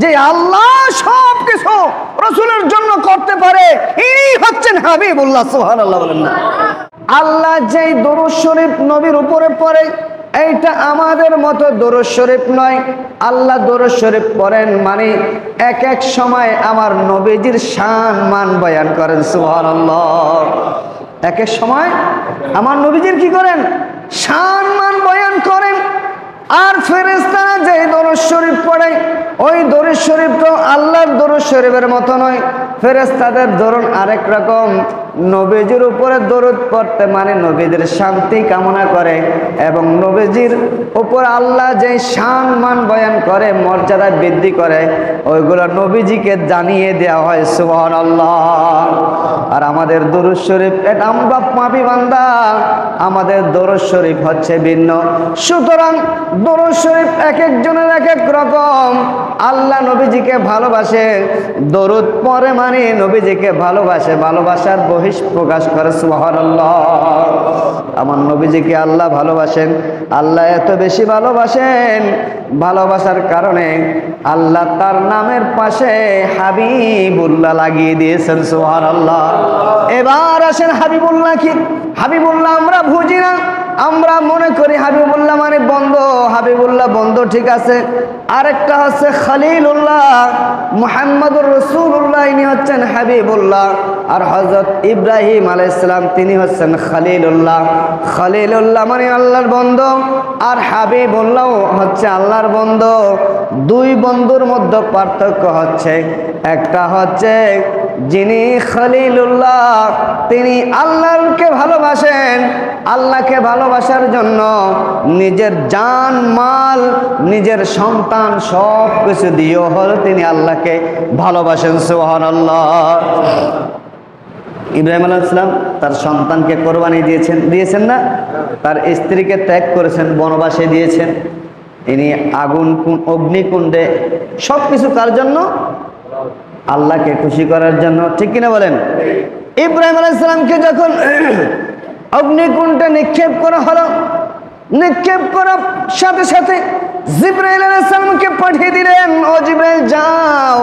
যে আল্লাহ সব কিছু রাসূলের জন্য করতে পারে, ইনি হচ্ছেন হাবিবুল্লাহ। সুবহানাল্লাহ বলেন না। আল্লাহ যেই দরুদ শরীফ নবীর উপরে পড়ে, এইটা আমাদের মতো দরুদ শরীফ নয়। আল্লাহ দরুদ শরীফ পড়েন মানে এক এক সময় আমার নবীজির শান মান বয়ান করেন। সুবহানাল্লাহ। এক এক সময় আমার নবীজির কি করেন? শান মান বয়ান করেন। আর ফেরেশতারা যে দরুদ শরীফ পড়ে, ওই দরুদ শরীফ তো আল্লাহর দরুদ শরীফের মতো নয়। ফেরেশতাদের দরুদ আরেক রকম। নবীজির উপরে দরুদ পড়তে মানে নবীদের শান্তি কামনা করে, এবং নবীজির উপর আল্লাহ যে শান মান বয়ান করে, মর্যাদা বৃদ্ধি করে, ওইগুলো নবীজিকে জানিয়ে দেওয়া হয়। সুবহানাল্লাহ। আর আমাদের দরুদ শরীফ, এটা আমরা পাপী বান্দা, আমাদের দরুদ শরীফ হচ্ছে ভিন্ন। সুতরাং দরুদ শরীফ এক একজনের এক এক রকম। আল্লাহ নবীজিকে ভালোবাসে, দরুদ পড়ে মানে নবীজিকে ভালোবাসে, ভালোবাসার বহিঃপ্রকাশ করে। সুবহানাল্লাহ। আমার নবীজিকে আল্লাহ ভালোবাসেন। আল্লাহ এত বেশি ভালোবাসেন, ভালোবাসার কারণে আল্লাহ তার নামের পাশে হাবিবুল্লাহ লাগিয়ে দিয়েছেন। সুবহানাল্লাহ। এবার আসেন হাবিবুল্লাহ কি? হাবিবুল্লাহ আমরা বুঝি না, আমরা মনে করি হাবিবুল্লাহ মানে বন্ধু। হাবিবুল্লাহ বন্ধু ঠিক আছে, আরেকটা হচ্ছে খলিলুল্লাহ। মুহাম্মদুর রাসূলুল্লাহ ইনি হচ্ছেন হাবিবুল্লাহ, আর হযরত ইব্রাহিম আলাইহিস সালাম তিনি হচ্ছেন খলিলুল্লাহ। খলিলুল্লাহ মানে আল্লাহর বন্ধু, আর হাবিবুল্লাহ হচ্ছে আল্লাহর বন্ধু। দুই বন্ধুর মধ্যে পার্থক্য হচ্ছে, একটা হচ্ছে যিনি খলিলুল্লাহ তিনি আল্লাহকে ভালোবাসেন, আল্লাহকে ভালোবাসার জন্য নিজের জান মাল, নিজের সন্তান সব কিছু দিয়েও হল তিনি আল্লাহকে ভালোবাসেন। সুবহানাল্লাহ। ইব্রাহিম আলাইহিস সালাম তার সন্তানকে কোরবানি দিয়েছেন না? তার স্ত্রীকে ত্যাগ করেছেন, বনবাসে দিয়েছেন। ইনি অগ্নিকুণ্ডে সব কিছু কার জন্য? আল্লাহকে খুশি করার জন্য। ঠিক কিনা বলেন? ইব্রাহিম আলাইহিস সালামকে যখন অগ্নিকুণ্ডে নিক্ষেপ করা হলো, নিক্ষেপ করার সাথে সাথে জিবরাইল আলাইহিস সালামকে পাঠিয়ে দিলেন, ও জিবরাইল যাও,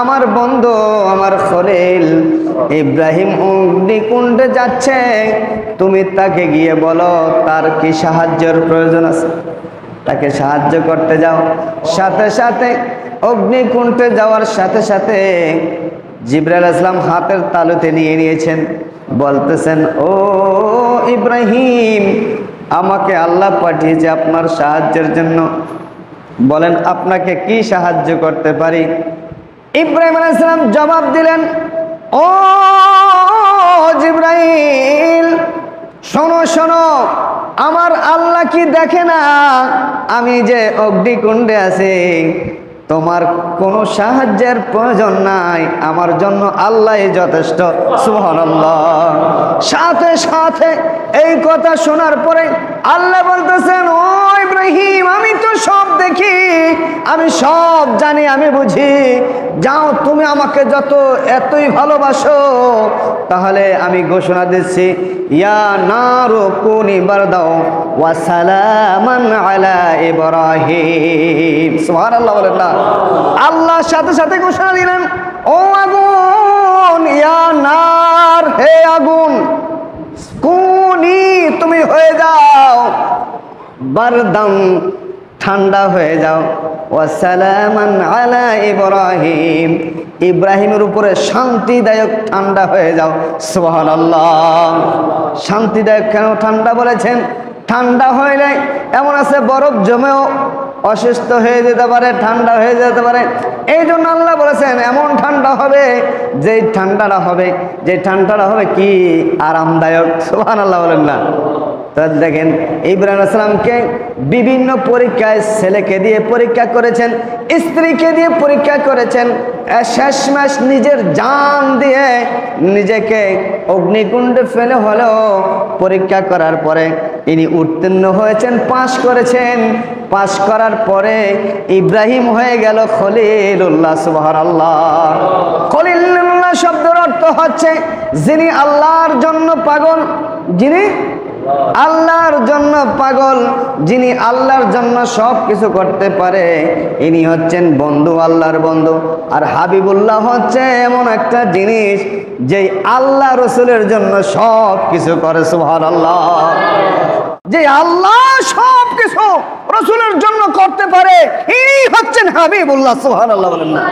আমার বন্ধু আমার খলিল ইব্রাহিম অগ্নিকুণ্ডে যাচ্ছে, তুমি তাকে গিয়ে বলো তার কি সাহায্যের প্রয়োজন আছে, তাকে সাহায্য করতে যাও। সাথে সাথে অগ্নিকুণ্ডে যাওয়ার সাথে সাথে জিবরাইল আলাইহিস সালাম হাতের তালুতে নিয়ে নিয়েছেন, বলতেছেন, ও ইব্রাহিম, আমাকে আল্লাহ পাঠিয়েছে আপনার সাহায্যের জন্য, বলেন আপনাকে কি সাহায্য করতে পারি। ইব্রাহিম আলাইহিস সালাম জবাব দিলেন, ও জিবরাইল, শোনো শোনো, আমার আল্লাহ কি দেখে না আমি যে অগ্নিকুণ্ডে আছি? তোমার কোনো সাহায্যের প্রয়োজন নাই, আমার জন্য আল্লাহই যথেষ্ট। সুবহানাল্লাহ। সাথে সাথে এই কথা শোনার পরে আল্লাহ বলতেছেন, ও ইব্রাহিম, আমি তো সব দেখি, আমি সব জানি, আমি বুঝি, যাও তুমি আমাকে যত এতই ভালোবাসো, তাহলে আমি ঘোষণা দিচ্ছি, ইয়া নারু কুনি বারদাও ওয়া সালামান আলা ইব্রাহিম। সুবহানাল্লাহ বলেন না। আল্লাহ সাথে সাথে ঘোষণা দিলেন, ও আগুন, ইয়া নার, হে আগুন, কুনি, তুমি হয়ে যাও বারদাম, ঠান্ডা হয়ে যাও, ওয়া সালামান আলা ইব্রাহিম, ইব্রাহিমের উপরে শান্তিদায়ক ঠান্ডা হয়ে যাও। সুবহানাল্লাহ। শান্তিদায়ক কেন ঠান্ডা বলেছেন? ঠান্ডা হইলে এমন আছে বরফ জমেও অসুস্থ হয়ে যেতে পারে, ঠান্ডা হয়ে যেতে পারে। এই জন্য আল্লাহ বলেছেন এমন ঠান্ডা হবে, যে ঠান্ডাটা হবে কি আরামদায়ক। সুবহানাল্লাহ বলেন না। তো দেখেন ইব্রাহিম আলাইহিস সালামকে বিভিন্ন পরীক্ষায়, ছেলেকে দিয়ে পরীক্ষা করেছেন, স্ত্রীকে দিয়ে পরীক্ষা করেছেন, শেষমেশ নিজের জান দিয়ে নিজেকে অগ্নিকুণ্ডে ফেলে হলেও পরীক্ষা করার পরে ইনি উত্তীর্ণ হয়েছেন, পাশ করেছেন। পাশ করার পরে ইব্রাহিম হয়ে গেল খলিলুল্লাহ। সুবহানাল্লাহ। খলিলুল্লাহ শব্দের অর্থ হচ্ছে যিনি আল্লাহর জন্য পাগল, যিনি আল্লাহর জন্য পাগল, যিনি আল্লাহর জন্য সব কিছু করতে পারে, ইনি হচ্ছেন বন্ধু, আল্লাহর বন্ধু। আর হাবিবুল্লাহ হচ্ছে এমন একটা জিনিস যে আল্লাহ রসুলের জন্য সব কিছু করে। সুবহানাল্লাহ। যে আল্লাহ সব কিছু রসুলের জন্য করতে পারে, ইনি হচ্ছেন হাবিবুল্লাহ। সুবহানাল্লাহ বলেন না।